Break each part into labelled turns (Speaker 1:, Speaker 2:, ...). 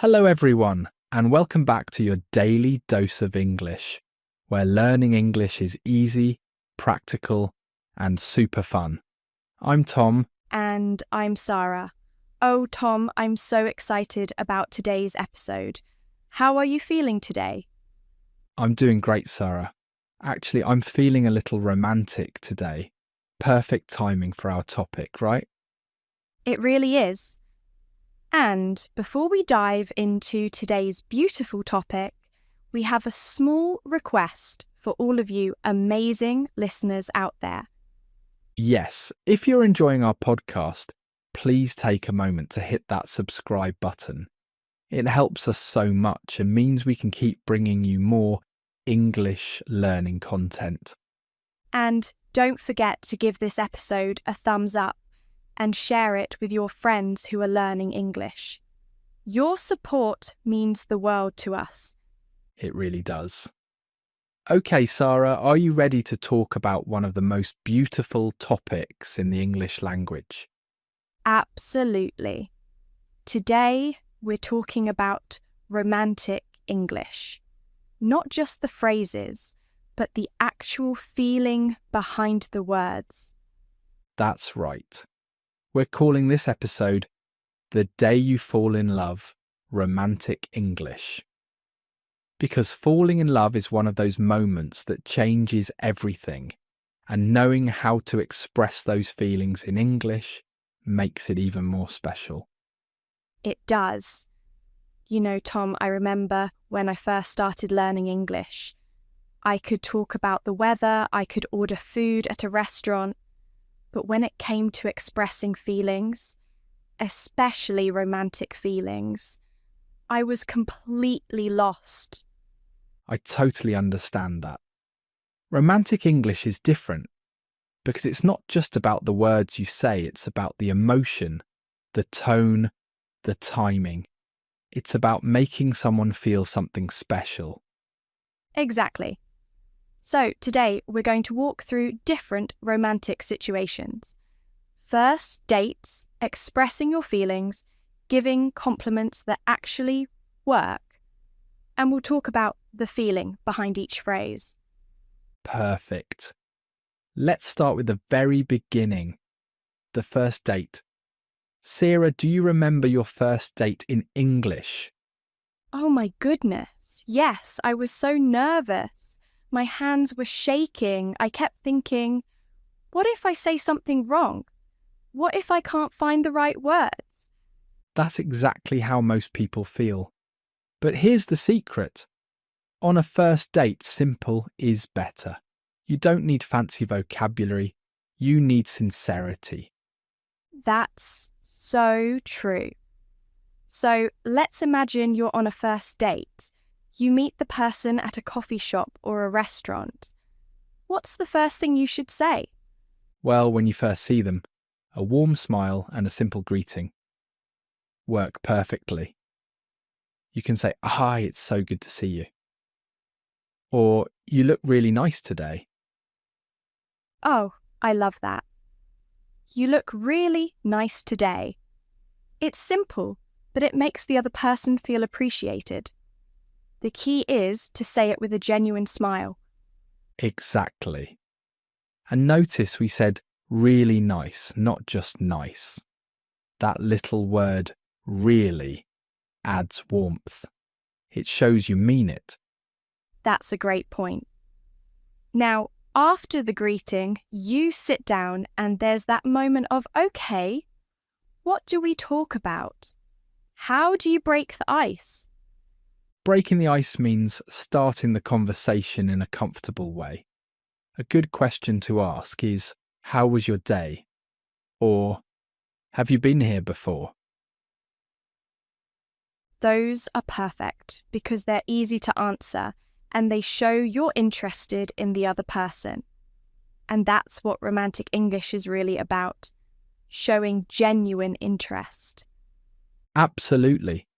Speaker 1: Hello, everyone, and welcome back to your daily dose of English, where learning English is easy, practical, and super fun. I'm Tom.
Speaker 2: And I'm Sarah. Oh, Tom, I'm so excited about today's episode. How are you feeling today?
Speaker 1: I'm doing great, Sarah. Actually, I'm feeling a little romantic today. Perfect timing for our topic, right?
Speaker 2: It really is. And before we dive into today's beautiful topic, we have a small request for all of you amazing listeners out there.
Speaker 1: Yes, if you're enjoying our podcast, please take a moment to hit that subscribe button. It helps us so much and means we can keep bringing you more English learning content.
Speaker 2: And don't forget to give this episode a thumbs up and share it with your friends who are learning English. Your support means the world to us.
Speaker 1: It really does. Okay, Sarah, are you ready to talk about one of the most beautiful topics in the English language?
Speaker 2: Absolutely. Today, we're talking about romantic English. Not just the phrases, but the actual feeling behind the words.
Speaker 1: That's right. We're calling this episode The Day You Fall in Love, Romantic English. Because falling in love is one of those moments that changes everything, and knowing how to express those feelings in English makes it even more special.
Speaker 2: It does. You know, Tom, I remember when I first started learning English. I could talk about the weather, I could order food at a restaurant, but when it came to expressing feelings, especially romantic feelings, I was completely lost.
Speaker 1: I totally understand that. Romantic English is different because it's not just about the words you say, it's about the emotion, the tone, the timing. It's about making someone feel something special.
Speaker 2: Exactly. So today we're going to walk through different romantic situations. First, dates, expressing your feelings, giving compliments that actually work, and we'll talk about the feeling behind each phrase.
Speaker 1: Perfect. Let's start with the very beginning, the first date. Sarah, do you remember your first date in English?
Speaker 2: Oh my goodness, yes, I was so nervous. My hands were shaking. I kept thinking, what if I say something wrong? What if I can't find the right words?
Speaker 1: That's exactly how most people feel. But here's the secret. On a first date, simple is better. You don't need fancy vocabulary, you need sincerity.
Speaker 2: That's so true. So let's imagine you're on a first date. You meet the person at a coffee shop or a restaurant. What's the first thing you should say?
Speaker 1: Well, when you first see them, a warm smile and a simple greeting work perfectly. You can say, "Hi, it's so good to see you." Or, "You look really nice today."
Speaker 2: Oh, I love that. You look really nice today. It's simple, but it makes the other person feel appreciated. The key is to say it with a genuine smile.
Speaker 1: Exactly. And notice we said really nice, not just nice. That little word, really, adds warmth. It shows you mean it.
Speaker 2: That's a great point. Now, after the greeting, you sit down and there's that moment of, okay, what do we talk about? How do you break the ice?
Speaker 1: Breaking the ice means starting the conversation in a comfortable way. A good question to ask is, "How was your day?" Or, "Have you been here before?"
Speaker 2: Those are perfect because they're easy to answer and they show you're interested in the other person. And that's what romantic English is really about, showing genuine interest.
Speaker 1: Absolutely.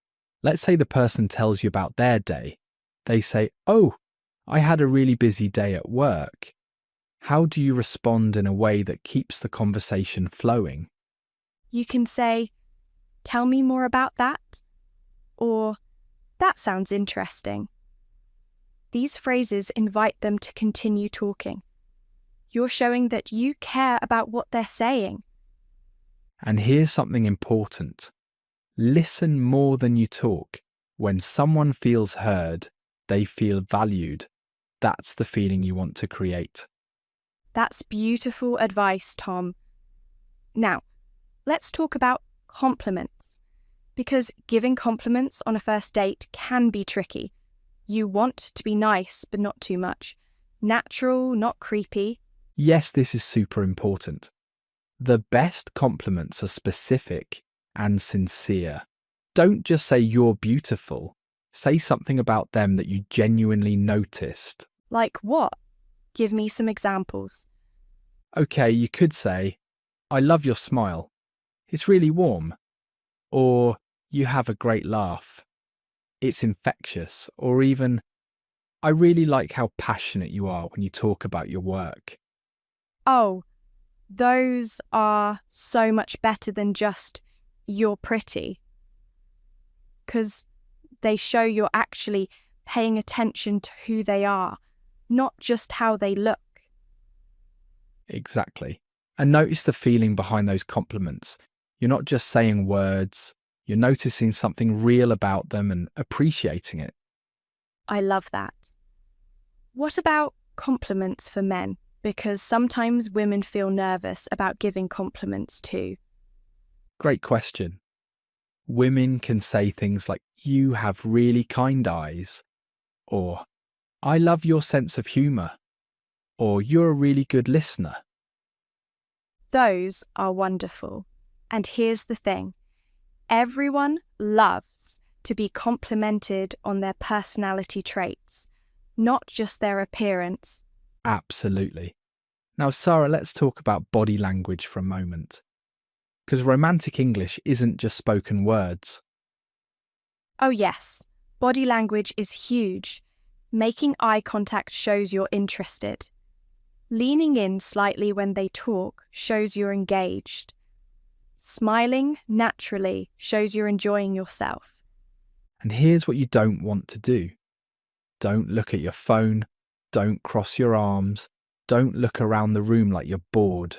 Speaker 1: Let's say the person tells you about their day. They say, "Oh, I had a really busy day at work." How do you respond in a way that keeps the conversation flowing?
Speaker 2: You can say, tell me more about that. or that sounds interesting. These phrases invite them to continue talking. You're showing that you care about what they're saying.
Speaker 1: And here's something important. Listen more than you talk. When someone feels heard, they feel valued. That's the feeling you want to create.
Speaker 2: That's beautiful advice, Tom. Now, let's talk about compliments. Because giving compliments on a first date can be tricky. You want to be nice, but not too much. Natural, not creepy.
Speaker 1: Yes, this is super important. The best compliments are specific and sincere. Don't just say you're beautiful. Say something about them that you genuinely noticed.
Speaker 2: Like what? Give me some examples.
Speaker 1: Okay, you could say, I love your smile. It's really warm. Or, you have a great laugh. It's infectious. Or even, I really like how passionate you are when you talk about your work.
Speaker 2: Oh, those are so much better than just, you're pretty. Because they show you're actually paying attention to who they are, not just how they look.
Speaker 1: Exactly. And notice the feeling behind those compliments. You're not just saying words, you're noticing something real about them and appreciating it.
Speaker 2: I love that. What about compliments for men? Because sometimes women feel nervous about giving compliments too.
Speaker 1: Great question. Women can say things like, you have really kind eyes, or I love your sense of humour, or you're a really good listener.
Speaker 2: Those are wonderful. And here's the thing. Everyone loves to be complimented on their personality traits, not just their appearance.
Speaker 1: Absolutely. Now, Sarah, let's talk about body language for a moment. Because romantic English isn't just spoken words.
Speaker 2: Oh yes, body language is huge. Making eye contact shows you're interested. Leaning in slightly when they talk shows you're engaged. Smiling naturally shows you're enjoying yourself.
Speaker 1: And here's what you don't want to do. Don't look at your phone. Don't cross your arms. Don't look around the room like you're bored.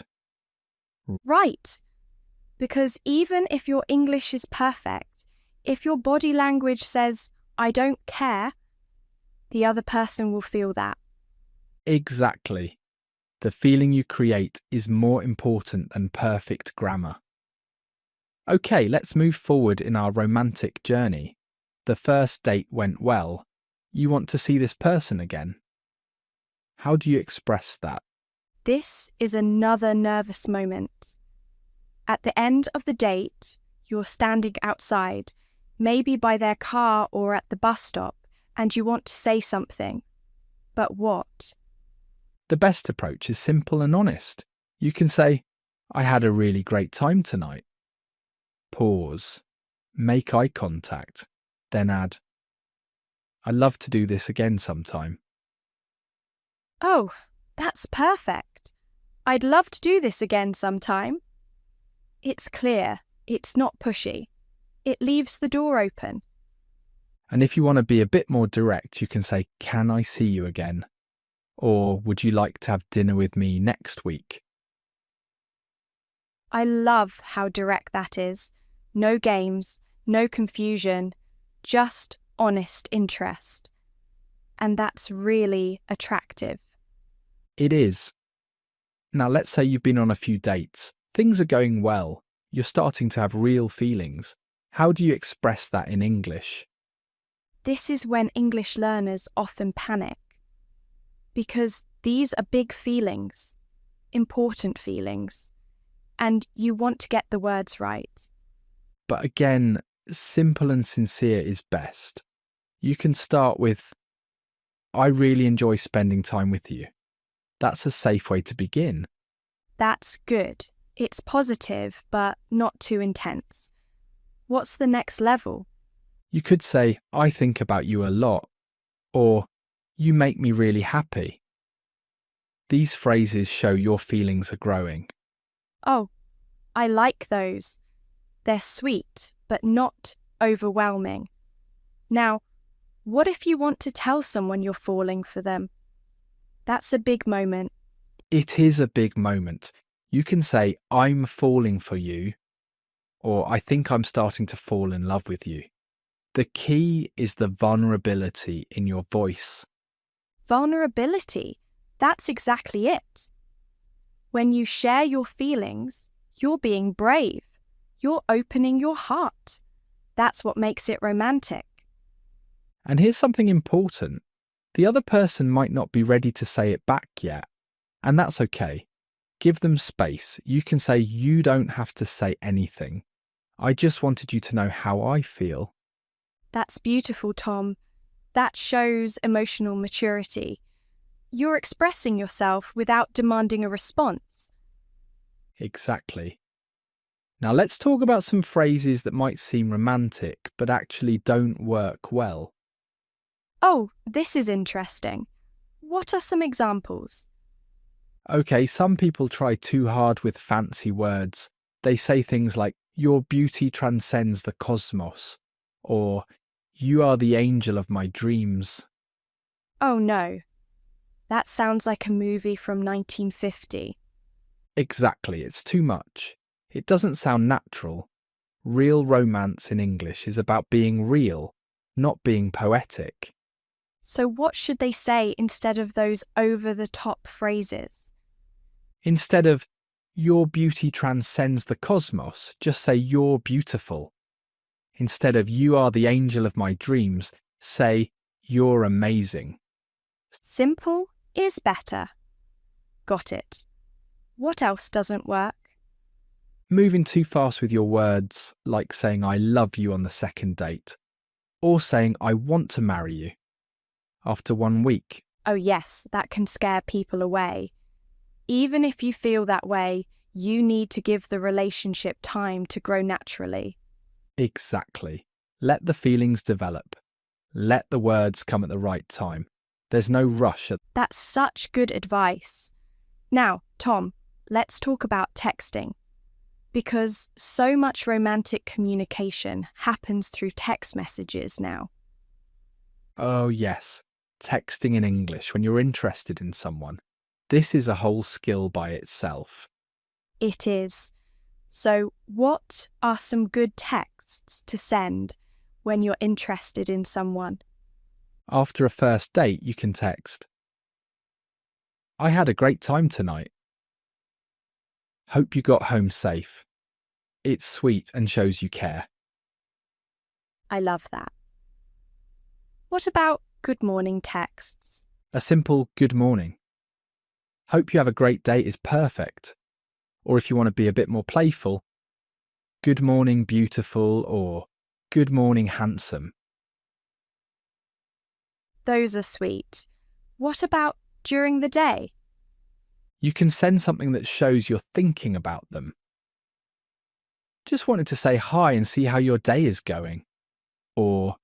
Speaker 2: Right. Because even if your English is perfect, if your body language says, I don't care, the other person will feel that.
Speaker 1: Exactly. The feeling you create is more important than perfect grammar. Okay, let's move forward in our romantic journey. The first date went well. You want to see this person again. How do you express that?
Speaker 2: This is another nervous moment. At the end of the date, you're standing outside, maybe by their car or at the bus stop, and you want to say something. But what?
Speaker 1: The best approach is simple and honest. You can say, I had a really great time tonight. Pause. Make eye contact. Then add, I'd love to do this again sometime.
Speaker 2: Oh, that's perfect. I'd love to do this again sometime. It's clear. It's not pushy. It leaves the door open.
Speaker 1: And if you want to be a bit more direct, you can say, can I see you again? Or would you like to have dinner with me next week?
Speaker 2: I love how direct that is. No games, no confusion, just honest interest. And that's really attractive.
Speaker 1: It is. Now let's say you've been on a few dates. Things are going well. You're starting to have real feelings. How do you express that in English?
Speaker 2: This is when English learners often panic. Because these are big feelings, important feelings, and you want to get the words right.
Speaker 1: But again, simple and sincere is best. You can start with, I really enjoy spending time with you. That's a safe way to begin.
Speaker 2: That's good. It's positive, but not too intense. What's the next level?
Speaker 1: You could say, I think about you a lot, or you make me really happy. These phrases show your feelings are growing.
Speaker 2: Oh, I like those. They're sweet, but not overwhelming. Now, what if you want to tell someone you're falling for them? That's a big moment.
Speaker 1: It is a big moment. You can say, I'm falling for you, or I think I'm starting to fall in love with you. The key is the vulnerability in your voice.
Speaker 2: Vulnerability. That's exactly it. When you share your feelings, you're being brave. You're opening your heart. That's what makes it romantic.
Speaker 1: And here's something important. The other person might not be ready to say it back yet, and that's okay. Give them space. You can say, you don't have to say anything. I just wanted you to know how I feel.
Speaker 2: That's beautiful, Tom. That shows emotional maturity. You're expressing yourself without demanding a response.
Speaker 1: Exactly. Now let's talk about some phrases that might seem romantic, but actually don't work well.
Speaker 2: Oh, this is interesting. What are some examples?
Speaker 1: Okay, some people try too hard with fancy words. They say things like, your beauty transcends the cosmos, or you are the angel of my dreams.
Speaker 2: Oh no. That sounds like a movie from 1950.
Speaker 1: Exactly, it's too much. It doesn't sound natural. Real romance in English is about being real, not being poetic.
Speaker 2: So what should they say instead of those over-the-top phrases?
Speaker 1: Instead of, your beauty transcends the cosmos, just say you're beautiful. Instead of, you are the angel of my dreams, say, you're amazing.
Speaker 2: Simple is better. Got it. What else doesn't work?
Speaker 1: Moving too fast with your words, like saying I love you on the second date, or saying I want to marry you after 1 week.
Speaker 2: Oh yes, that can scare people away. Even if you feel that way, you need to give the relationship time to grow naturally.
Speaker 1: Exactly. Let the feelings develop. Let the words come at the right time. There's no rush.
Speaker 2: That's such good advice. Now, Tom, let's talk about texting. Because so much romantic communication happens through text messages now.
Speaker 1: Oh yes, texting in English when you're interested in someone. This is a whole skill by itself.
Speaker 2: It is. So, what are some good texts to send when you're interested in someone?
Speaker 1: After a first date, you can text, I had a great time tonight. Hope you got home safe. It's sweet and shows you care.
Speaker 2: I love that. What about good morning texts?
Speaker 1: A simple good morning. Hope you have a great day is perfect. Or if you want to be a bit more playful, good morning beautiful or good morning handsome.
Speaker 2: Those are sweet. What about during the day?
Speaker 1: You can send something that shows you're thinking about them. Just wanted to say hi and see how your day is going. Or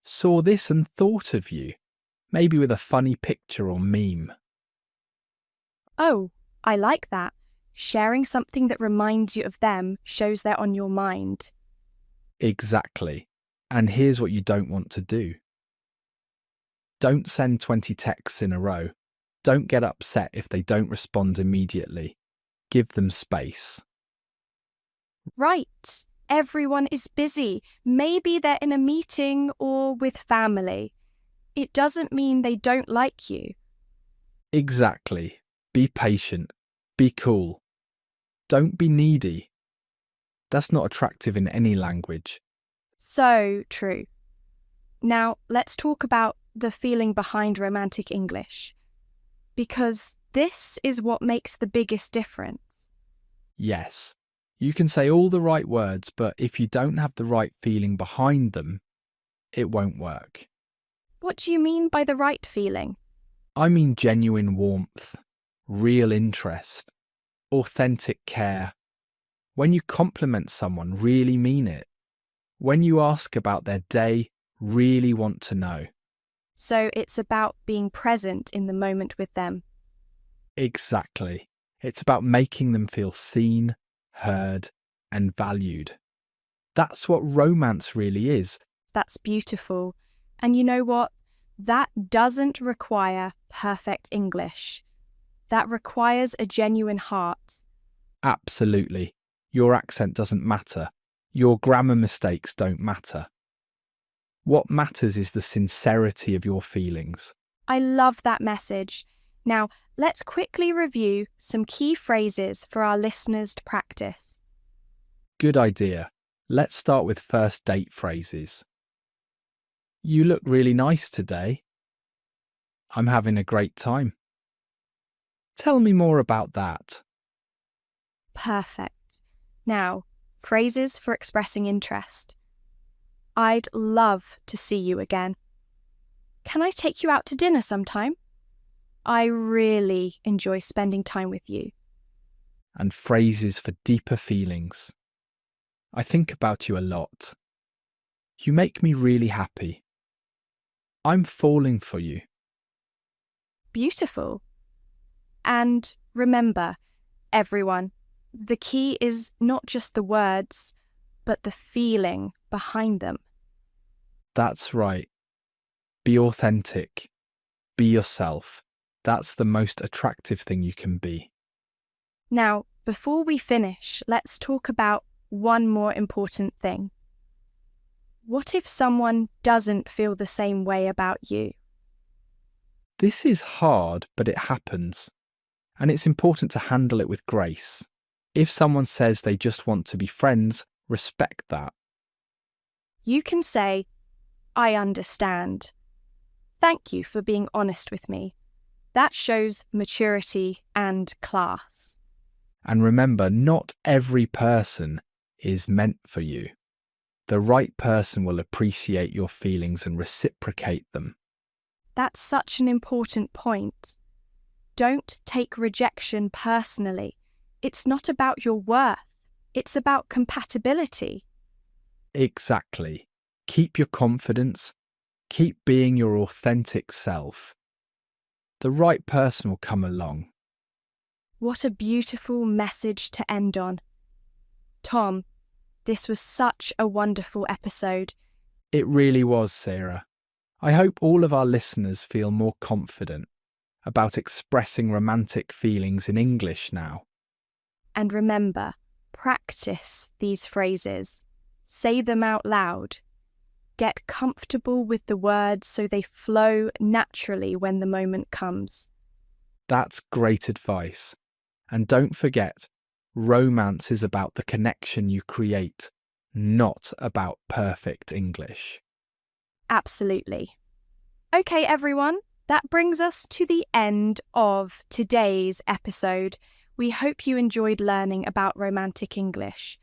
Speaker 1: saw this and thought of you, maybe with a funny picture or meme.
Speaker 2: Oh, I like that. Sharing something that reminds you of them shows they're on your mind.
Speaker 1: Exactly. And here's what you don't want to do. Don't send 20 texts in a row. Don't get upset if they don't respond immediately. Give them space.
Speaker 2: Right. Everyone is busy. Maybe they're in a meeting or with family. It doesn't mean they don't like you.
Speaker 1: Exactly. Be patient. Be cool. Don't be needy. That's not attractive in any language.
Speaker 2: So true. Now, let's talk about the feeling behind romantic English. Because this is what makes the biggest difference.
Speaker 1: Yes, you can say all the right words, but if you don't have the right feeling behind them, it won't work.
Speaker 2: What do you mean by the right feeling?
Speaker 1: I mean genuine warmth, real interest, authentic care. When you compliment someone, really mean it. When you ask about their day, really want to know.
Speaker 2: So it's about being present in the moment with them.
Speaker 1: Exactly. It's about making them feel seen, heard, and valued. That's what romance really is.
Speaker 2: That's beautiful. And you know what? That doesn't require perfect English. That requires a genuine heart.
Speaker 1: Absolutely. Your accent doesn't matter. Your grammar mistakes don't matter. What matters is the sincerity of your feelings.
Speaker 2: I love that message. Now, let's quickly review some key phrases for our listeners to practice.
Speaker 1: Good idea. Let's start with first date phrases. You look really nice today. I'm having a great time. Tell me more about that.
Speaker 2: Perfect. Now, phrases for expressing interest. I'd love to see you again. Can I take you out to dinner sometime? I really enjoy spending time with you.
Speaker 1: And phrases for deeper feelings. I think about you a lot. You make me really happy. I'm falling for you.
Speaker 2: Beautiful. And remember, everyone, the key is not just the words, but the feeling behind them.
Speaker 1: That's right. Be authentic. Be yourself. That's the most attractive thing you can be.
Speaker 2: Now, before we finish, let's talk about one more important thing. What if someone doesn't feel the same way about you?
Speaker 1: This is hard, but it happens. And it's important to handle it with grace. If someone says they just want to be friends, respect that.
Speaker 2: You can say, I understand. Thank you for being honest with me. That shows maturity and class.
Speaker 1: And remember, not every person is meant for you. The right person will appreciate your feelings and reciprocate them.
Speaker 2: That's such an important point. Don't take rejection personally. It's not about your worth. It's about compatibility.
Speaker 1: Exactly. Keep your confidence. Keep being your authentic self. The right person will come along.
Speaker 2: What a beautiful message to end on. Tom, this was such a wonderful episode.
Speaker 1: It really was, Sarah. I hope all of our listeners feel more confident about expressing romantic feelings in English now.
Speaker 2: And remember, practice these phrases. Say them out loud. Get comfortable with the words so they flow naturally when the moment comes.
Speaker 1: That's great advice. And don't forget, romance is about the connection you create, not about perfect English.
Speaker 2: Absolutely. Okay, everyone, that brings us to the end of today's episode. We hope you enjoyed learning about romantic English.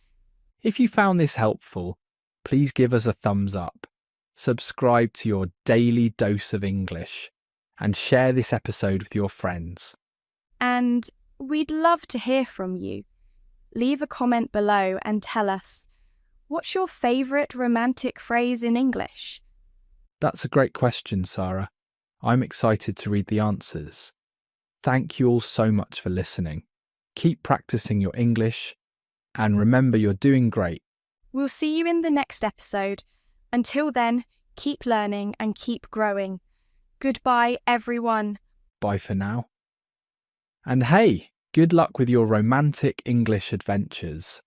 Speaker 1: If you found this helpful, please give us a thumbs up, subscribe to your daily dose of English, and share this episode with your friends.
Speaker 2: And we'd love to hear from you. Leave a comment below and tell us, what's your favourite romantic phrase in English?
Speaker 1: That's a great question, Sarah. I'm excited to read the answers. Thank you all so much for listening. Keep practicing your English, and remember you're doing great.
Speaker 2: We'll see you in the next episode. Until then, keep learning and keep growing. Goodbye, everyone.
Speaker 1: Bye for now. And hey, good luck with your romantic English adventures.